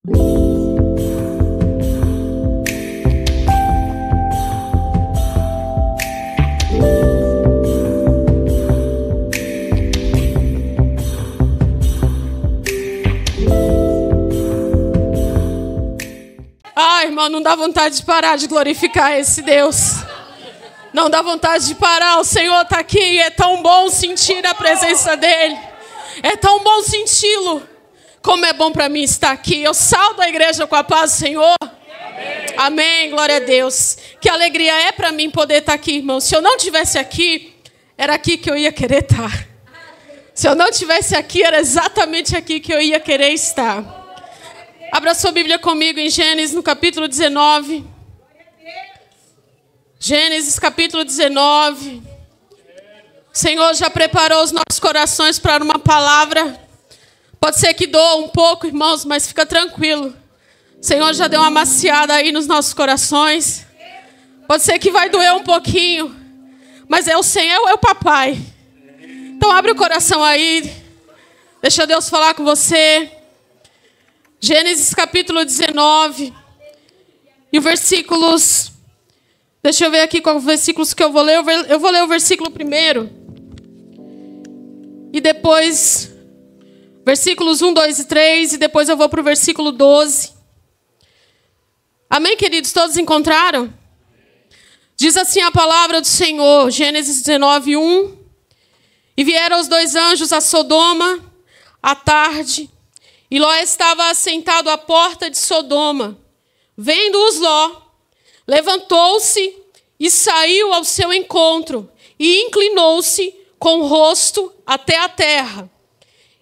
Irmão, não dá vontade de parar de glorificar esse Deus. Não dá vontade de parar. O Senhor está aqui e é tão bom sentir a presença dEle. É tão bom senti-lo. Como é bom para mim estar aqui. Eu saldo a igreja com a paz do Senhor. Amém. Amém, glória a Deus. Que alegria é para mim poder estar aqui, irmão. Se eu não estivesse aqui, era aqui que eu ia querer estar. Se eu não estivesse aqui, era exatamente aqui que eu ia querer estar. Abra sua Bíblia comigo em Gênesis, no capítulo 19. Gênesis, capítulo 19. O Senhor já preparou os nossos corações para uma palavra. Pode ser que doa um pouco, irmãos, mas fica tranquilo. O Senhor já deu uma maciada aí nos nossos corações. Pode ser que vai doer um pouquinho, mas é o Senhor, é o papai. Então abre o coração aí. Deixa Deus falar com você. Gênesis capítulo 19, e os versículos, deixa eu ver aqui quais versículos que eu vou ler. Eu vou ler o versículo primeiro, e depois, versículos 1, 2 e 3, e depois eu vou para o versículo 12. Amém, queridos? Todos encontraram? Diz assim a palavra do Senhor, Gênesis 19, 1. E vieram os dois anjos a Sodoma à tarde, e Ló estava assentado à porta de Sodoma. Vendo-os Ló, levantou-se e saiu ao seu encontro, e inclinou-se com o rosto até a terra.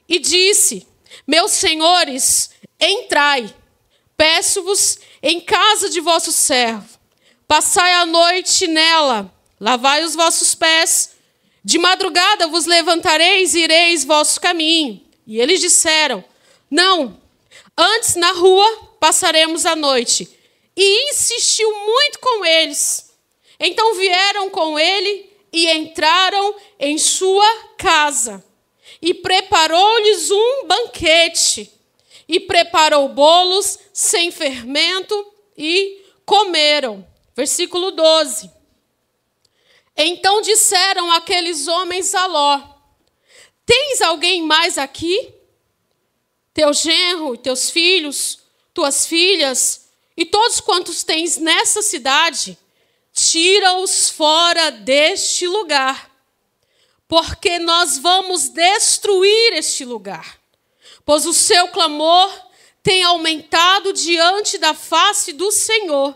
E disse: Meus senhores, entrai, peço-vos em casa de vosso servo. Passai a noite nela, lavai os vossos pés. De madrugada vos levantareis e ireis vosso caminho. E eles disseram: Não, antes na rua passaremos a noite. E insistiu muito com eles. Então vieram com ele e entraram em sua casa. E preparou-lhes um banquete. E preparou bolos sem fermento e comeram. Versículo 12. Então disseram aqueles homens a Ló: Tens alguém mais aqui? Teu genro, teus filhos, tuas filhas, e todos quantos tens nessa cidade, tira-os fora deste lugar, porque nós vamos destruir este lugar, pois o seu clamor tem aumentado diante da face do Senhor,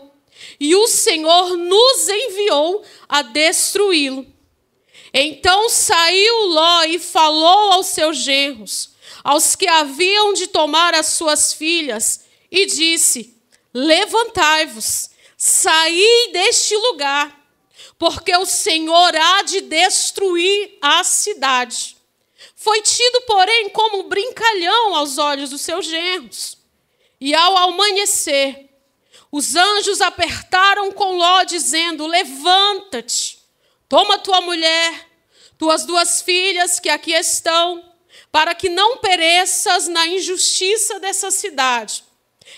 e o Senhor nos enviou a destruí-lo. Então saiu Ló e falou aos seus genros, aos que haviam de tomar as suas filhas, e disse: Levantai-vos, saí deste lugar, porque o Senhor há de destruir a cidade. Foi tido, porém, como brincalhão aos olhos dos seus genros. E ao amanhecer, os anjos apertaram com Ló, dizendo: Levanta-te, toma tua mulher, tuas duas filhas que aqui estão, para que não pereças na injustiça dessa cidade.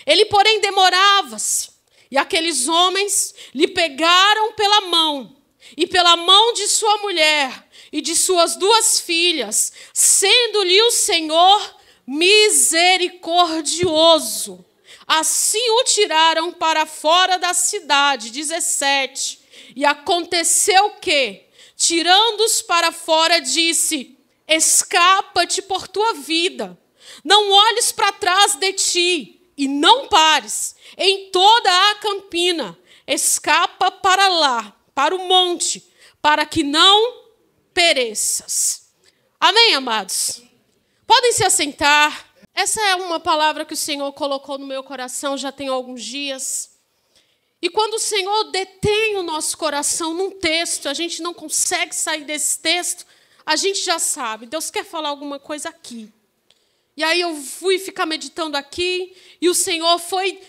Ele, porém, demorava-se, e aqueles homens lhe pegaram pela mão, e pela mão de sua mulher e de suas duas filhas, sendo-lhe o Senhor misericordioso. Assim o tiraram para fora da cidade. 17. E aconteceu que, tirando-os para fora, disse: Escapa-te por tua vida, não olhes para trás de ti, e não pares em toda a campina. Escapa para lá, para o monte, para que não pereças. Amém, amados? Podem se assentar. Essa é uma palavra que o Senhor colocou no meu coração já tem alguns dias. E quando o Senhor detém o nosso coração num texto, a gente não consegue sair desse texto, a gente já sabe, Deus quer falar alguma coisa aqui. E aí eu fui ficar meditando aqui, e o Senhor foi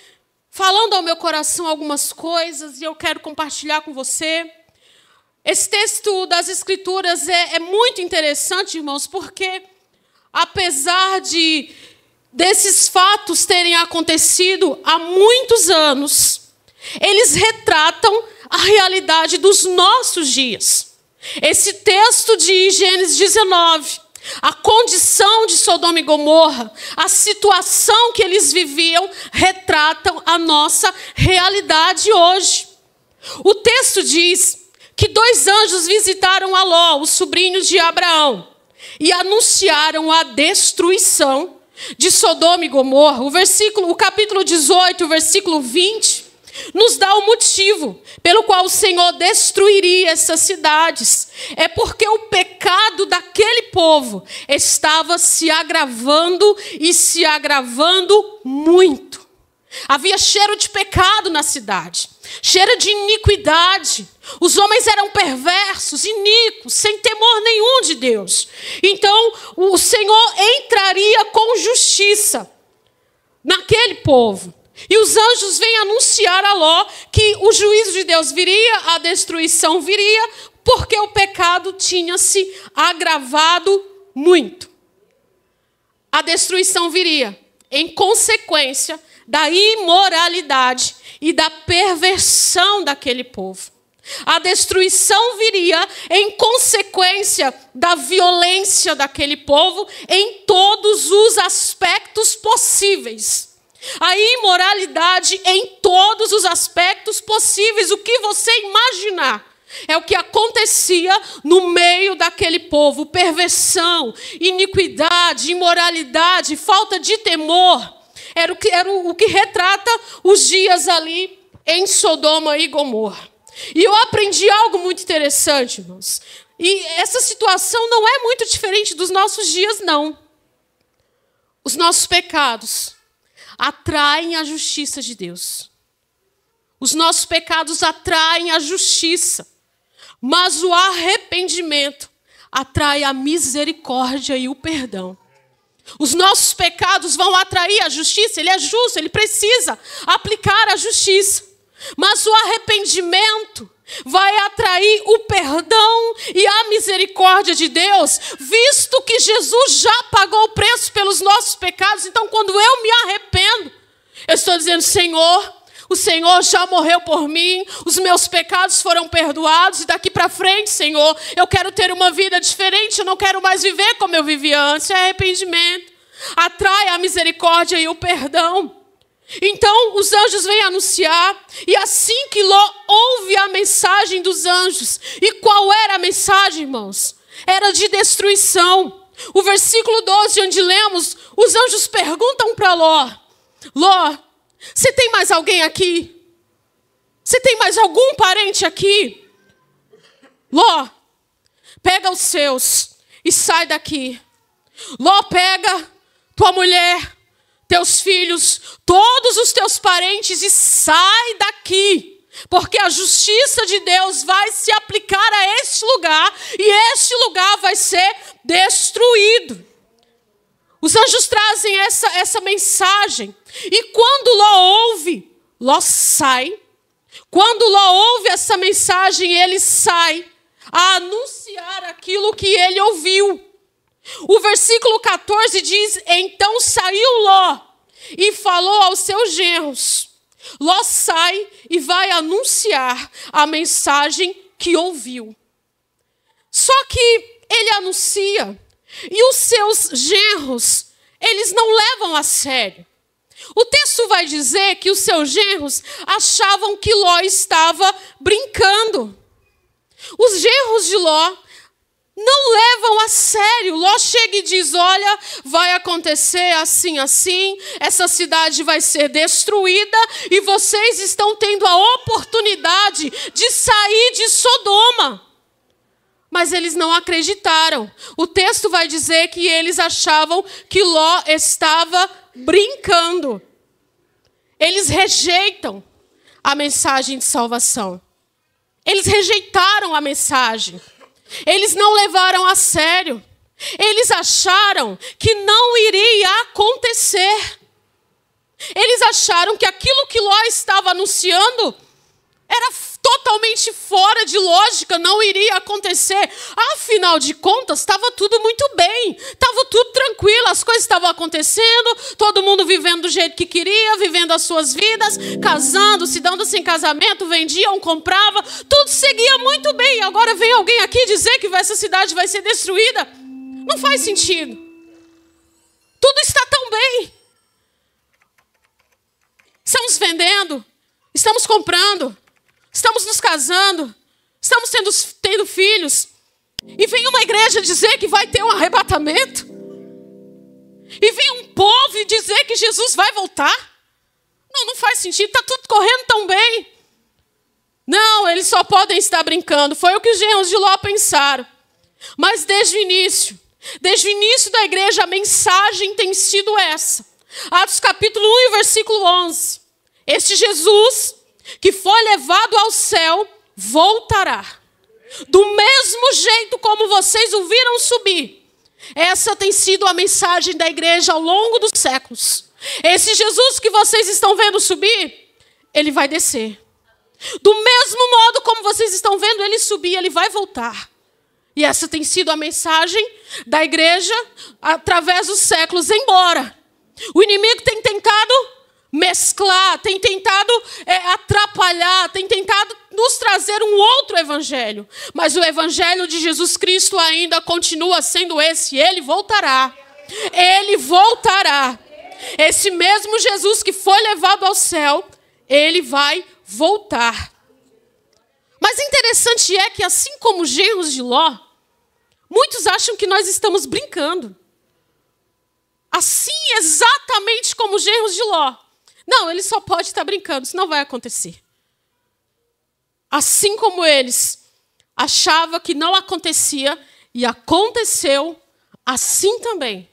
falando ao meu coração algumas coisas, e eu quero compartilhar com você. Esse texto das Escrituras é muito interessante, irmãos, porque apesar de desses fatos terem acontecido há muitos anos, eles retratam a realidade dos nossos dias. Esse texto de Gênesis 19, a condição de Sodoma e Gomorra, a situação que eles viviam, retratam a nossa realidade hoje. O texto diz que 2 anjos visitaram a Ló, o sobrinho de Abraão, e anunciaram a destruição de Sodoma e Gomorra. O capítulo 18, o versículo 20, nos dá o motivo pelo qual o Senhor destruiria essas cidades. É porque o pecado daquele povo estava se agravando e se agravando muito. Havia cheiro de pecado na cidade, cheiro de iniquidade. Os homens eram perversos, iníquos, sem temor nenhum de Deus. Então, o Senhor entraria com justiça naquele povo. E os anjos vêm anunciar a Ló que o juízo de Deus viria, a destruição viria, porque o pecado tinha se agravado muito. A destruição viria em consequência da imoralidade e da perversão daquele povo. A destruição viria em consequência da violência daquele povo em todos os aspectos possíveis. A imoralidade em todos os aspectos possíveis. O que você imaginar é o que acontecia no meio daquele povo. Perversão, iniquidade, imoralidade, falta de temor. Era o que retrata os dias ali em Sodoma e Gomorra. E eu aprendi algo muito interessante, irmãos. E essa situação não é muito diferente dos nossos dias, não. Os nossos pecados atraem a justiça de Deus. Os nossos pecados atraem a justiça. Mas o arrependimento atrai a misericórdia e o perdão. Os nossos pecados vão atrair a justiça. Ele é justo, ele precisa aplicar a justiça. Mas o arrependimento vai atrair o perdão e a misericórdia de Deus, visto que Jesus já pagou o preço pelos nossos pecados. Então, quando eu me arrependo, eu estou dizendo: Senhor, o Senhor já morreu por mim, os meus pecados foram perdoados, e daqui para frente, Senhor, eu quero ter uma vida diferente, eu não quero mais viver como eu vivia antes. É arrependimento. Atrai a misericórdia e o perdão. Então, os anjos vêm anunciar, e assim que Ló ouve a mensagem dos anjos, e qual era a mensagem, irmãos? Era de destruição. O versículo 12, onde lemos, os anjos perguntam para Ló: Ló, você tem mais alguém aqui? Você tem mais algum parente aqui? Ló, pega os seus e sai daqui. Ló, pega tua mulher, teus filhos, todos os teus parentes e sai daqui. Porque a justiça de Deus vai se aplicar a este lugar e este lugar vai ser destruído. Os anjos trazem essa mensagem. E quando Ló ouve, Ló sai. Quando Ló ouve essa mensagem, ele sai a anunciar aquilo que ele ouviu. O versículo 14 diz: então saiu Ló e falou aos seus genros. Ló sai e vai anunciar a mensagem que ouviu. Só que ele anuncia e os seus genros, eles não levam a sério. O texto vai dizer que os seus genros achavam que Ló estava brincando. Os genros de Ló não levam a sério. Ló chega e diz: olha, vai acontecer assim, assim, essa cidade vai ser destruída e vocês estão tendo a oportunidade de sair de Sodoma. Mas eles não acreditaram. O texto vai dizer que eles achavam que Ló estava brincando. Eles rejeitam a mensagem de salvação. Eles rejeitaram a mensagem. Eles não levaram a sério. Eles acharam que não iria acontecer. Eles acharam que aquilo que Ló estava anunciando totalmente fora de lógica, não iria acontecer. Afinal de contas, estava tudo muito bem, estava tudo tranquilo, as coisas estavam acontecendo, todo mundo vivendo do jeito que queria, vivendo as suas vidas, casando, se dando-se em casamento, vendiam, compravam, tudo seguia muito bem. Agora vem alguém aqui dizer que essa cidade vai ser destruída? Não faz sentido. Tudo está tão bem. Estamos vendendo, estamos comprando, estamos nos casando, estamos tendo filhos. E vem uma igreja dizer que vai ter um arrebatamento. E vem um povo dizer que Jesus vai voltar. Não faz sentido, está tudo correndo tão bem. Não, eles só podem estar brincando. Foi o que os genros de Ló pensaram. Mas desde o início da igreja, a mensagem tem sido essa. Atos capítulo 1 e versículo 11. Este Jesus que foi levado ao céu voltará. Do mesmo jeito como vocês o viram subir. Essa tem sido a mensagem da igreja ao longo dos séculos. Esse Jesus que vocês estão vendo subir, ele vai descer. Do mesmo modo como vocês estão vendo ele subir, ele vai voltar. E essa tem sido a mensagem da igreja através dos séculos. Embora o inimigo tem tentado mesclar, tem tentado atrapalhar, tem tentado nos trazer um outro evangelho. Mas o evangelho de Jesus Cristo ainda continua sendo esse. Ele voltará. Ele voltará. Esse mesmo Jesus que foi levado ao céu, ele vai voltar. Mas interessante é que, assim como os genros de Ló, muitos acham que nós estamos brincando. Assim, exatamente como os genros de Ló. Não, ele só pode estar brincando, isso não vai acontecer. Assim como eles achavam que não acontecia e aconteceu, assim também.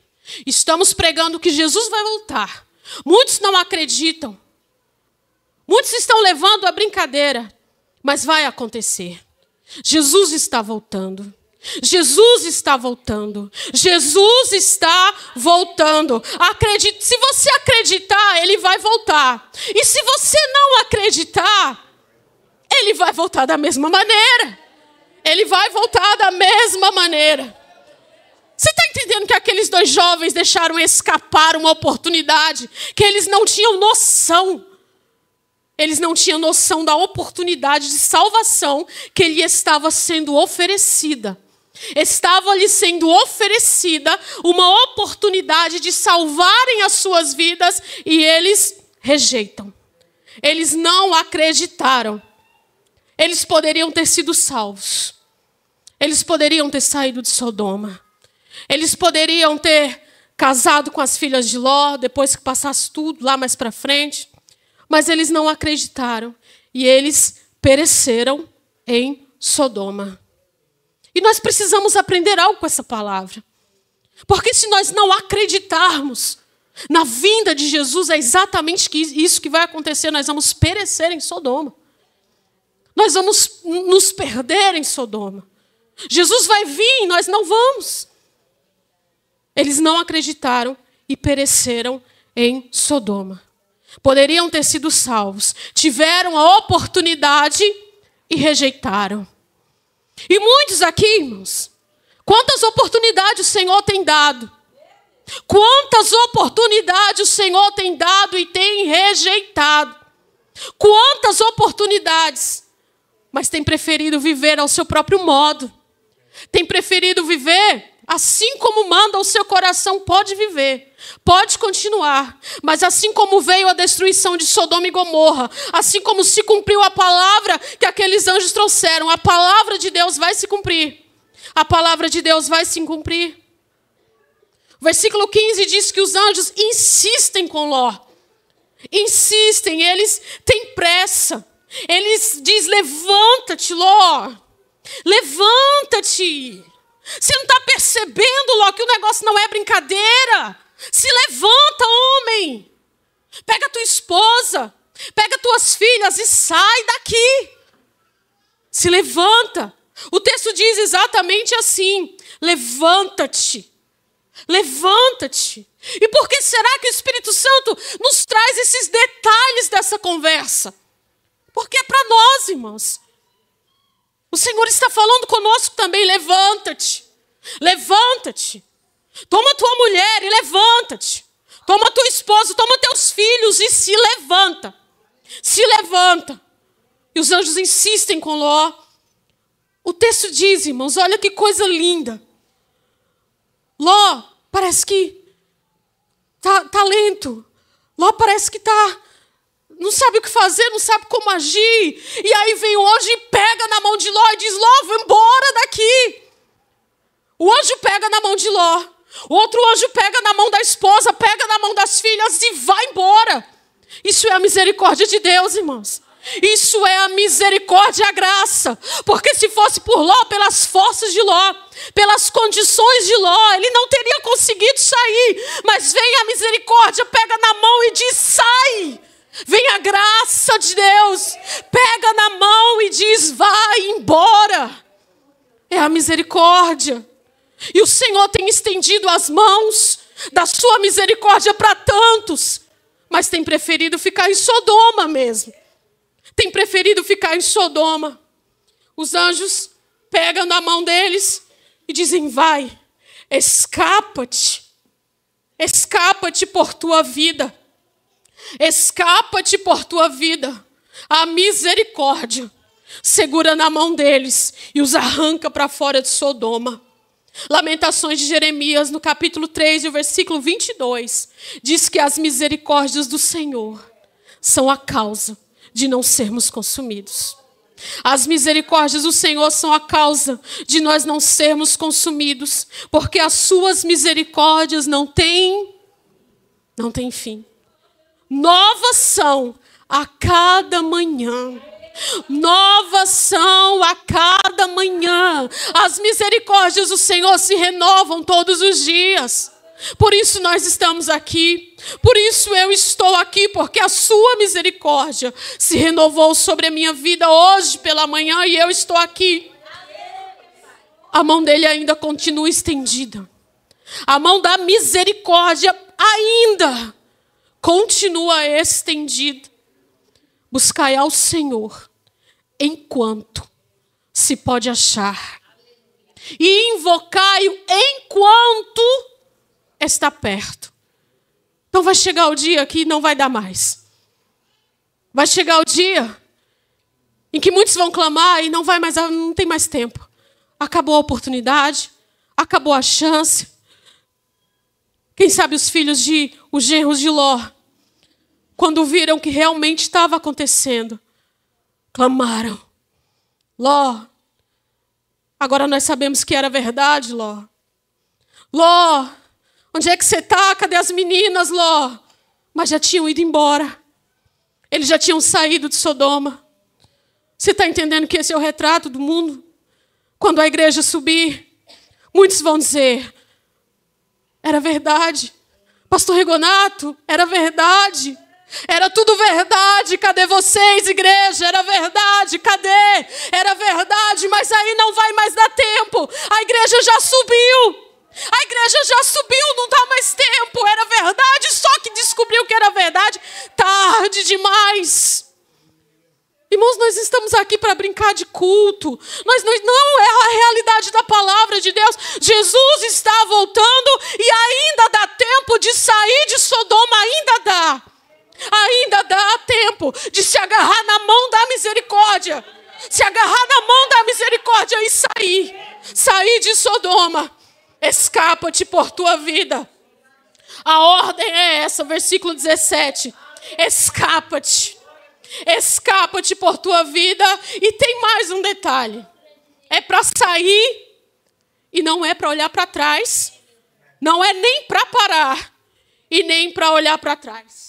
Estamos pregando que Jesus vai voltar. Muitos não acreditam. Muitos estão levando a brincadeira, mas vai acontecer. Jesus está voltando. Jesus está voltando. Jesus está voltando. Acredite, se você acreditar, ele vai voltar. E se você não acreditar, ele vai voltar da mesma maneira. Ele vai voltar da mesma maneira. Você está entendendo que aqueles dois jovens deixaram escapar uma oportunidade que eles não tinham noção? Eles não tinham noção da oportunidade de salvação que lhe estava sendo oferecida. Estava lhe sendo oferecida uma oportunidade de salvarem as suas vidas e eles rejeitam. Eles não acreditaram. Eles poderiam ter sido salvos. Eles poderiam ter saído de Sodoma. Eles poderiam ter casado com as filhas de Ló, depois que passasse tudo lá mais para frente. Mas eles não acreditaram. E eles pereceram em Sodoma. E nós precisamos aprender algo com essa palavra. Porque se nós não acreditarmos na vinda de Jesus, é exatamente isso que vai acontecer. Nós vamos perecer em Sodoma. Nós vamos nos perder em Sodoma. Jesus vai vir, nós não vamos. Eles não acreditaram e pereceram em Sodoma. Poderiam ter sido salvos. Tiveram a oportunidade e rejeitaram. E muitos aqui, irmãos, quantas oportunidades o Senhor tem dado? Quantas oportunidades o Senhor tem dado e tem rejeitado? Quantas oportunidades? Mas tem preferido viver ao seu próprio modo. Tem preferido viver assim como manda o seu coração, pode viver, pode continuar. Mas assim como veio a destruição de Sodoma e Gomorra, assim como se cumpriu a palavra que aqueles anjos trouxeram, a palavra de Deus vai se cumprir. A palavra de Deus vai se cumprir. O versículo 15 diz que os anjos insistem com Ló. Insistem, eles têm pressa. Eles dizem, levanta-te, Ló. Levanta-te. Você não está percebendo, Ló, que o negócio não é brincadeira? Se levanta, homem. Pega tua esposa, pega tuas filhas e sai daqui. Se levanta. O texto diz exatamente assim, levanta-te. Levanta-te. E por que será que o Espírito Santo nos traz esses detalhes dessa conversa? Porque é para nós, irmãos. O Senhor está falando conosco também. Levanta-te. Levanta-te. Toma tua mulher e levanta-te. Toma tua esposa, toma teus filhos e se levanta. Se levanta. E os anjos insistem com Ló. O texto diz, irmãos, olha que coisa linda. Ló parece que tá lento. Ló parece que não sabe o que fazer, não sabe como agir. E aí vem o anjo e pega na mão de Ló e diz, Ló, vai embora daqui. O anjo pega na mão de Ló. O outro anjo pega na mão da esposa, pega na mão das filhas e vai embora. Isso é a misericórdia de Deus, irmãos. Isso é a misericórdia e a graça. Porque se fosse por Ló, pelas forças de Ló, pelas condições de Ló, ele não teria conseguido sair. Mas vem a misericórdia, pega na mão e diz, sai. Vem a graça de Deus, pega na mão e diz, vai embora. É a misericórdia. E o Senhor tem estendido as mãos da sua misericórdia para tantos, mas tem preferido ficar em Sodoma mesmo. Tem preferido ficar em Sodoma. Os anjos pegam na mão deles e dizem, vai, escapa-te. Escapa-te por tua vida. Escapa-te por tua vida. A misericórdia segura na mão deles e os arranca para fora de Sodoma. Lamentações de Jeremias, no capítulo 3, e o versículo 22, diz que as misericórdias do Senhor são a causa de não sermos consumidos. As misericórdias do Senhor são a causa de nós não sermos consumidos, porque as suas misericórdias não têm fim. Novas são a cada manhã. Novas são a cada manhã. As misericórdias do Senhor se renovam todos os dias. Por isso nós estamos aqui. Por isso eu estou aqui, porque a sua misericórdia se renovou sobre a minha vida hoje pela manhã e eu estou aqui. A mão dele ainda continua estendida. A mão da misericórdia ainda continua estendida. Buscai ao Senhor enquanto se pode achar. E invocai-o enquanto está perto. Então vai chegar o dia que não vai dar mais. Vai chegar o dia em que muitos vão clamar e não tem mais tempo. Acabou a oportunidade, acabou a chance. Quem sabe os genros de Ló, quando viram que realmente estava acontecendo, clamaram. Ló, agora nós sabemos que era verdade, Ló. Ló, onde é que você está? Cadê as meninas, Ló? Mas já tinham ido embora. Eles já tinham saído de Sodoma. Você está entendendo que esse é o retrato do mundo? Quando a igreja subir, muitos vão dizer, era verdade. Pastor Rigonato, era verdade. Era tudo verdade, cadê vocês, igreja? Era verdade, cadê? Era verdade, mas aí não vai mais dar tempo. A igreja já subiu. A igreja já subiu, não dá mais tempo. Era verdade, só que descobriu que era verdade tarde demais. Irmãos, nós estamos aqui para brincar de culto. Não é a realidade da palavra de Deus. Jesus está voltando e ainda dá tempo de sair de Sodoma, ainda dá. Ainda dá tempo de se agarrar na mão da misericórdia. Se agarrar na mão da misericórdia e sair. Sair de Sodoma. Escapa-te por tua vida. A ordem é essa, versículo 17. Escapa-te. Escapa-te por tua vida. E tem mais um detalhe. É para sair e não é para olhar para trás. Não é nem para parar e nem para olhar para trás.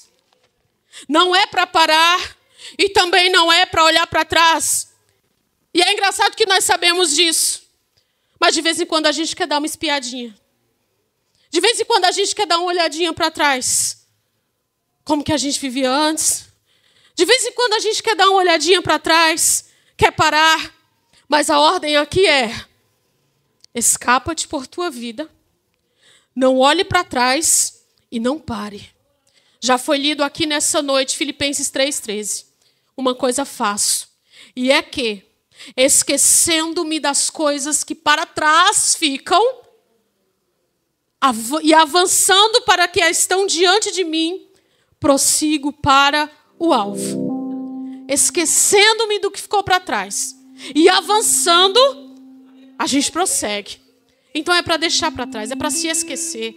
Não é para parar e também não é para olhar para trás. E é engraçado que nós sabemos disso. Mas de vez em quando a gente quer dar uma espiadinha. De vez em quando a gente quer dar uma olhadinha para trás. Como que a gente vivia antes. De vez em quando a gente quer dar uma olhadinha para trás. Quer parar. Mas a ordem aqui é: escapa-te por tua vida. Não olhe para trás e não pare. Já foi lido aqui nessa noite, Filipenses 3,13. uma coisa faço, e é que, esquecendo-me das coisas que para trás ficam, e avançando para que estão diante de mim, prossigo para o alvo. Esquecendo-me do que ficou para trás e avançando, a gente prossegue. Então é para deixar para trás, é para se esquecer.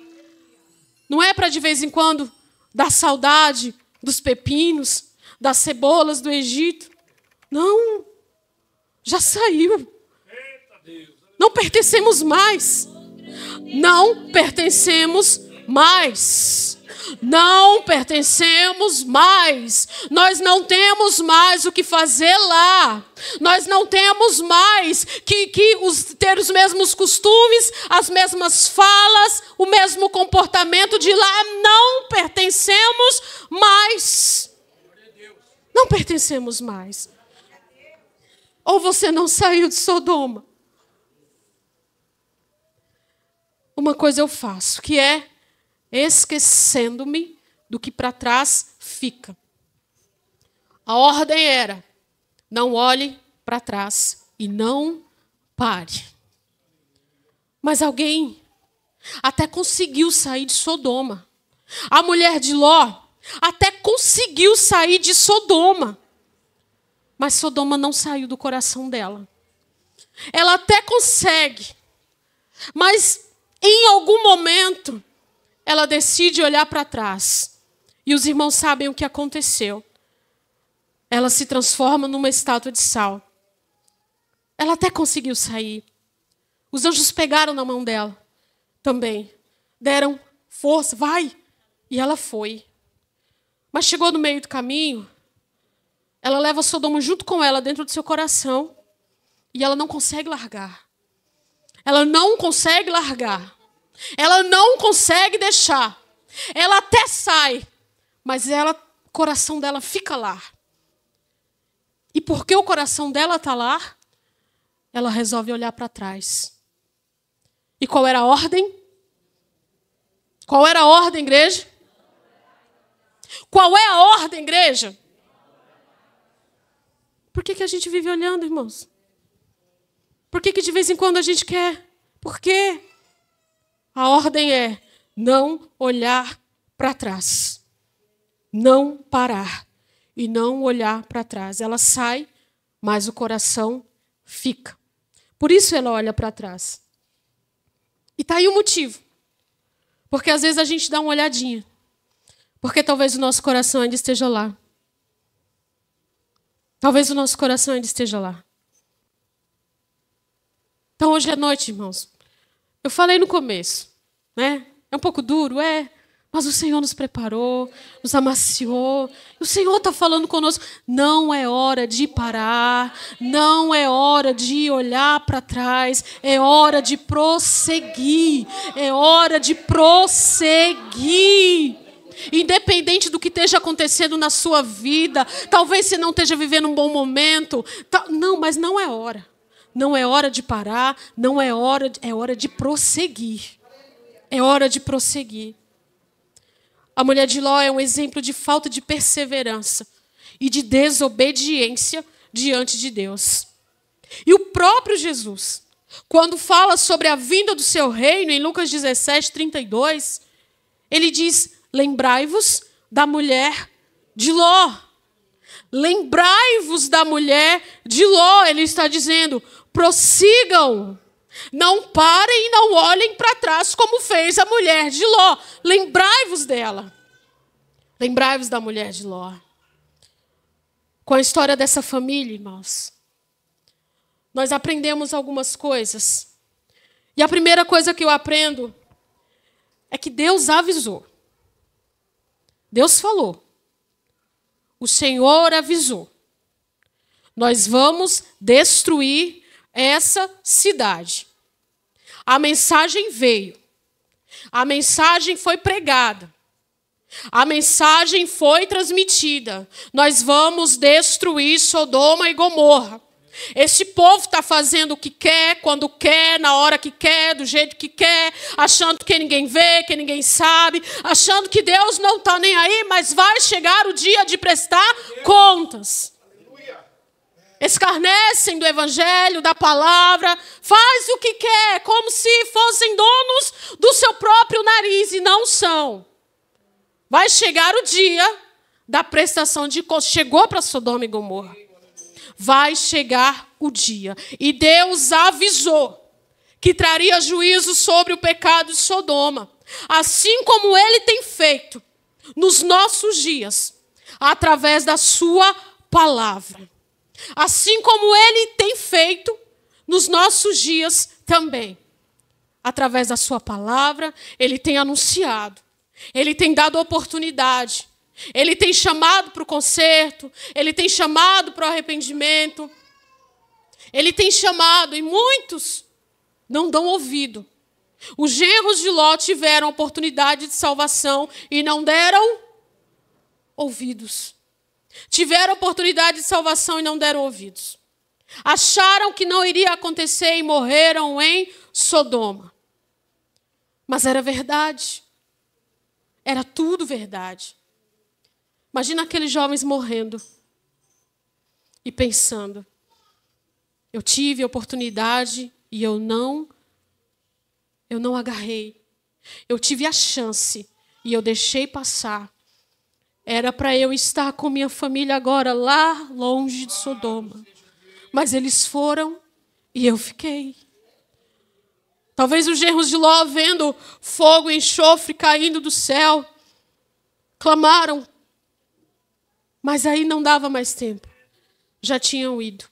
Não é para de vez em quando dar saudade dos pepinos, das cebolas do Egito. Não, já saiu. Não pertencemos mais. Não pertencemos mais. Não pertencemos mais. Nós não temos mais o que fazer lá. Nós não temos mais que ter os mesmos costumes, as mesmas falas, o mesmo comportamento de lá. Não pertencemos mais. Não pertencemos mais. Ou você não saiu de Sodoma? Uma coisa eu faço, que é esquecendo-me do que para trás fica. A ordem era: não olhe para trás e não pare. Mas alguém até conseguiu sair de Sodoma. A mulher de Ló até conseguiu sair de Sodoma. Mas Sodoma não saiu do coração dela. Ela até consegue, mas em algum momento ela decide olhar para trás. E os irmãos sabem o que aconteceu. Ela se transforma numa estátua de sal. Ela até conseguiu sair. Os anjos pegaram na mão dela também. Deram força, vai. E ela foi. Mas chegou no meio do caminho, ela leva Sodoma junto com ela dentro do seu coração. E ela não consegue largar. Ela não consegue largar. Ela não consegue deixar. Ela até sai, mas o coração dela fica lá. E porque o coração dela está lá, ela resolve olhar para trás. E qual era a ordem? Qual era a ordem, igreja? Qual é a ordem, igreja? Por que a gente vive olhando, irmãos? Por que de vez em quando a gente quer? Por quê? A ordem é não olhar para trás. Não parar. E não olhar para trás. Ela sai, mas o coração fica. Por isso ela olha para trás. E está aí o motivo. Porque às vezes a gente dá uma olhadinha. Porque talvez o nosso coração ainda esteja lá. Talvez o nosso coração ainda esteja lá. Então hoje à noite, irmãos, eu falei no começo, né? É um pouco duro, mas o Senhor nos preparou, nos amaciou. O Senhor está falando conosco. Não é hora de parar, não é hora de olhar para trás, é hora de prosseguir, é hora de prosseguir. Independente do que esteja acontecendo na sua vida, talvez você não esteja vivendo um bom momento. Não, mas não é hora. Não é hora de parar, não é hora, é hora de prosseguir. É hora de prosseguir. A mulher de Ló é um exemplo de falta de perseverança e de desobediência diante de Deus. E o próprio Jesus, quando fala sobre a vinda do seu reino, em Lucas 17, 32, ele diz: lembrai-vos da mulher de Ló. Lembrai-vos da mulher de Ló. Ele está dizendo: prossigam. Não parem e não olhem para trás como fez a mulher de Ló. Lembrai-vos dela. Lembrai-vos da mulher de Ló. Com a história dessa família, irmãos, nós aprendemos algumas coisas. E a primeira coisa que eu aprendo é que Deus avisou. Deus falou. O Senhor avisou. Nós vamos destruir essa cidade. A mensagem veio. A mensagem foi pregada. A mensagem foi transmitida. Nós vamos destruir Sodoma e Gomorra. Esse povo está fazendo o que quer, quando quer, na hora que quer, do jeito que quer, achando que ninguém vê, que ninguém sabe, achando que Deus não está nem aí, mas vai chegar o dia de prestar contas. escarnecem do evangelho, da palavra, faz o que quer, como se fossem donos do seu próprio nariz, e não são. Vai chegar o dia da prestação de contas. Chegou para Sodoma e Gomorra. Vai chegar o dia. E Deus avisou que traria juízo sobre o pecado de Sodoma, assim como Ele tem feito nos nossos dias, através da sua palavra. Assim como Ele tem feito nos nossos dias também. Através da sua palavra, Ele tem anunciado. Ele tem dado oportunidade. Ele tem chamado para o conserto. Ele tem chamado para o arrependimento. Ele tem chamado e muitos não dão ouvido. Os genros de Ló tiveram oportunidade de salvação e não deram ouvidos. Tiveram oportunidade de salvação e não deram ouvidos. Acharam que não iria acontecer e morreram em Sodoma. Mas era verdade. Era tudo verdade. Imagina aqueles jovens morrendo e pensando: eu tive a oportunidade e eu não agarrei. Eu tive a chance e eu deixei passar. Era para eu estar com minha família agora lá longe de Sodoma. Mas eles foram e eu fiquei. Talvez os genros de Ló, vendo fogo e enxofre caindo do céu, clamaram. Mas aí não dava mais tempo. Já tinham ido.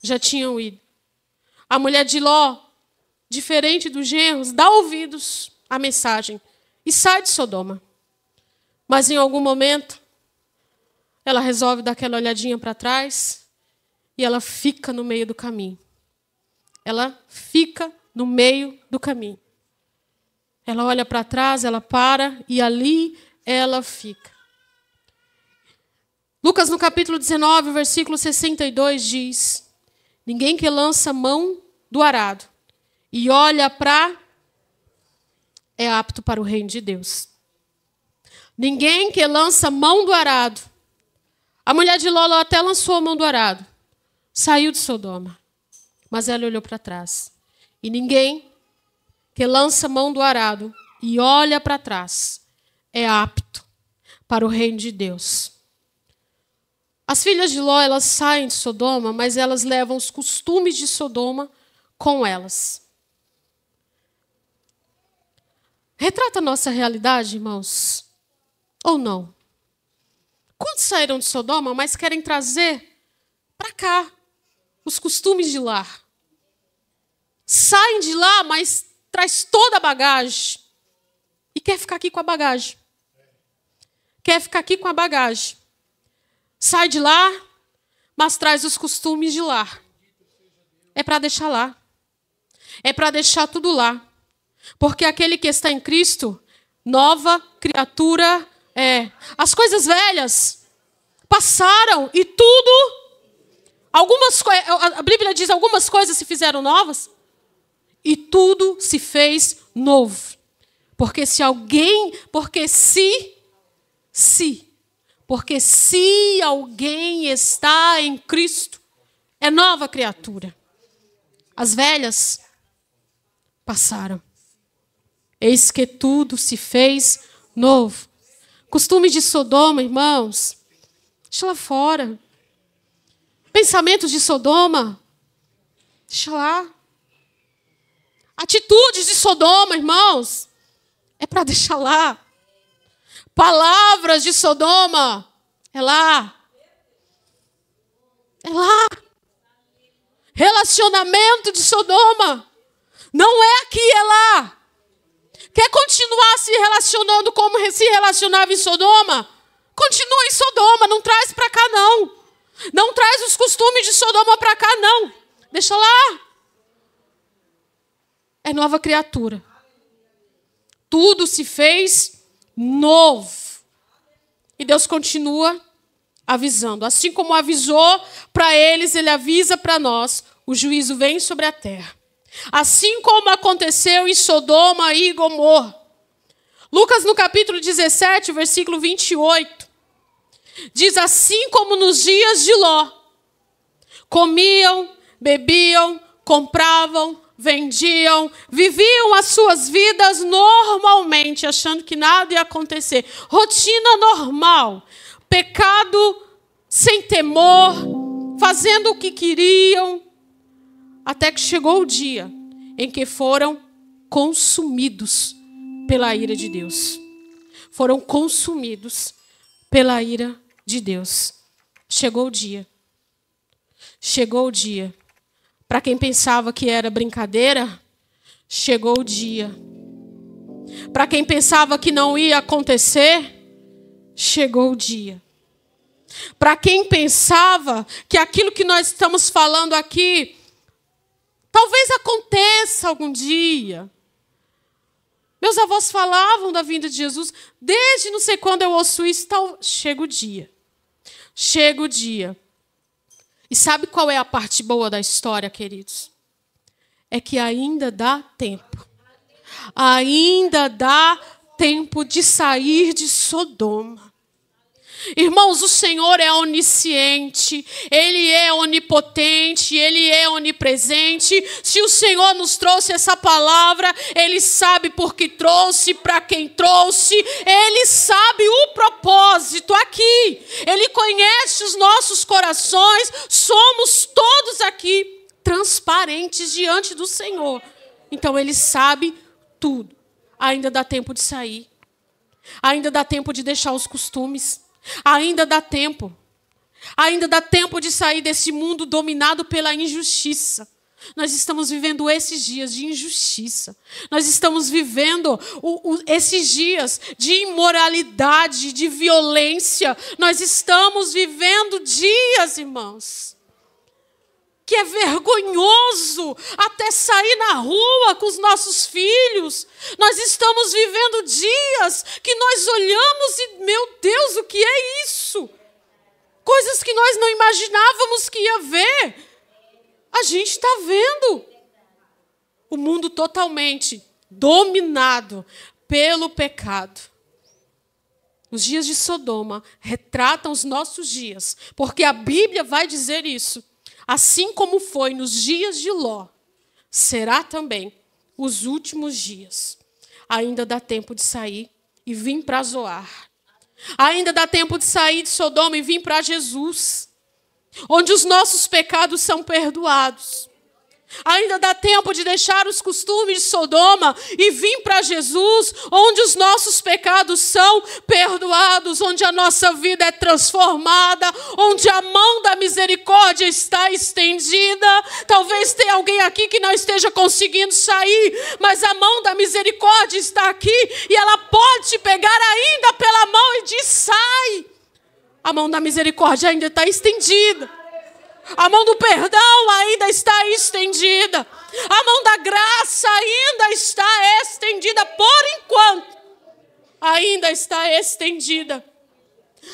Já tinham ido. A mulher de Ló, diferente dos genros, dá ouvidos à mensagem e sai de Sodoma. Mas em algum momento, ela resolve dar aquela olhadinha para trás e ela fica no meio do caminho. Ela fica no meio do caminho. Ela olha para trás, ela para e ali ela fica. Lucas, no capítulo 19, versículo 62, diz: ninguém que lança mão do arado e olha para... é apto para o reino de Deus. Ninguém que lança mão do arado. A mulher de Ló até lançou a mão do arado. Saiu de Sodoma. Mas ela olhou para trás. E ninguém que lança mão do arado e olha para trás é apto para o reino de Deus. As filhas de Ló, elas saem de Sodoma, mas elas levam os costumes de Sodoma com elas. Retrata a nossa realidade, irmãos? Ou não? Quantos saíram de Sodoma, mas querem trazer para cá os costumes de lá? Saem de lá, mas traz toda a bagagem. E quer ficar aqui com a bagagem. Quer ficar aqui com a bagagem. Sai de lá, mas traz os costumes de lá. É para deixar lá. É para deixar tudo lá. Porque aquele que está em Cristo, nova criatura é. As coisas velhas passaram e tudo... a Bíblia diz algumas coisas se fizeram novas e tudo se fez novo. Porque se alguém está em Cristo, é nova criatura. As velhas passaram. Eis que tudo se fez novo. Costume de Sodoma, irmãos, deixa lá fora. Pensamentos de Sodoma, deixa lá. Atitudes de Sodoma, irmãos, é para deixar lá. Palavras de Sodoma, é lá. É lá. Relacionamento de Sodoma, não é aqui, é lá. Quer continuar se relacionando como se relacionava em Sodoma? Continua em Sodoma, não traz para cá, não. Não traz os costumes de Sodoma para cá, não. Deixa lá. É nova criatura. Tudo se fez novo. E Deus continua avisando. Assim como avisou para eles, Ele avisa para nós. O juízo vem sobre a terra. Assim como aconteceu em Sodoma e Gomorra. Lucas, no capítulo 17, versículo 28. Diz: assim como nos dias de Ló, Comiam, bebiam, compravam, vendiam, viviam as suas vidas normalmente, achando que nada ia acontecer. Rotina normal, pecado sem temor, fazendo o que queriam, até que chegou o dia em que foram consumidos pela ira de Deus. Foram consumidos pela ira de Deus. Chegou o dia. Chegou o dia. Para quem pensava que era brincadeira, chegou o dia. Para quem pensava que não ia acontecer, chegou o dia. Para quem pensava que aquilo que nós estamos falando aqui talvez aconteça algum dia. Meus avós falavam da vinda de Jesus, desde não sei quando eu ouço isso, chega o dia. Chega o dia. E sabe qual é a parte boa da história, queridos? É que ainda dá tempo. Ainda dá tempo de sair de Sodoma. Irmãos, o Senhor é onisciente, Ele é onipotente, Ele é onipresente. Se o Senhor nos trouxe essa palavra, Ele sabe por que trouxe, para quem trouxe, Ele sabe o propósito aqui. Ele conhece os nossos corações, somos todos aqui transparentes diante do Senhor. Então Ele sabe tudo. Ainda dá tempo de sair, ainda dá tempo de deixar os costumes. Ainda dá tempo. Ainda dá tempo de sair desse mundo dominado pela injustiça. Nós estamos vivendo esses dias de injustiça. Nós estamos vivendo esses dias de imoralidade, de violência. Nós estamos vivendo dias, irmãos, que é vergonhoso até sair na rua com os nossos filhos. Nós estamos vivendo dias que nós olhamos e, meu Deus, o que é isso? Coisas que nós não imaginávamos que ia ver. A gente está vendo. O mundo totalmente dominado pelo pecado. Os dias de Sodoma retratam os nossos dias, porque a Bíblia vai dizer isso. Assim como foi nos dias de Ló, será também os últimos dias. Ainda dá tempo de sair e vir para Zoar. Ainda dá tempo de sair de Sodoma e vir para Jesus, onde os nossos pecados são perdoados. Ainda dá tempo de deixar os costumes de Sodoma e vir para Jesus, onde os nossos pecados são perdoados, onde a nossa vida é transformada, onde a mão da misericórdia está estendida. Talvez tenha alguém aqui que não esteja conseguindo sair, mas a mão da misericórdia está aqui e ela pode te pegar ainda pela mão e diz: sai. A mão da misericórdia ainda está estendida. A mão do perdão ainda está estendida. A mão da graça ainda está estendida. Por enquanto, ainda está estendida.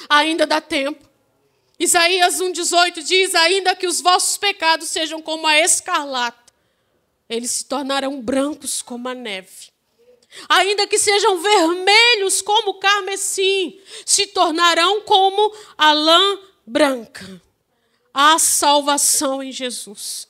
Ainda dá tempo. Isaías 1,18 diz: ainda que os vossos pecados sejam como a escarlata, eles se tornarão brancos como a neve. Ainda que sejam vermelhos como o carmesim, se tornarão como a lã branca. Há salvação em Jesus.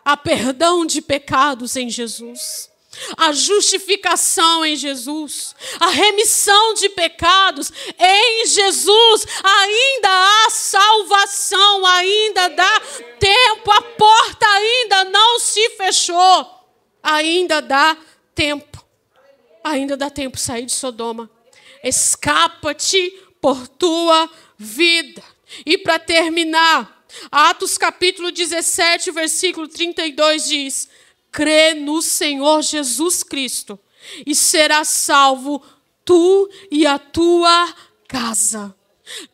Há perdão de pecados em Jesus. Há justificação em Jesus. Há remissão de pecados em Jesus. Ainda há salvação. Ainda dá tempo. A porta ainda não se fechou. Ainda dá tempo. Ainda dá tempo de sair de Sodoma. Escapa-te por tua vida. E para terminar, Atos capítulo 17, versículo 32 diz: crê no Senhor Jesus Cristo e serás salvo tu e a tua casa.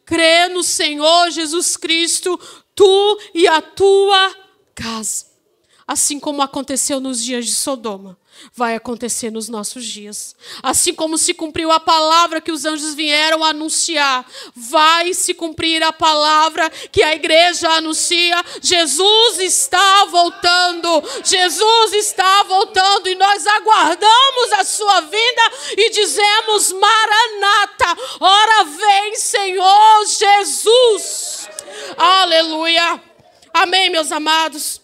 Crê no Senhor Jesus Cristo, tu e a tua casa. Assim como aconteceu nos dias de Sodoma, vai acontecer nos nossos dias. Assim como se cumpriu a palavra que os anjos vieram anunciar, vai se cumprir a palavra que a igreja anuncia. Jesus está voltando. Jesus está voltando e nós aguardamos a sua vinda e dizemos: Maranata, ora vem, Senhor Jesus. Aleluia. Amém, meus amados?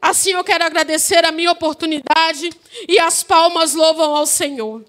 Assim eu quero agradecer a minha oportunidade e as palmas louvam ao Senhor.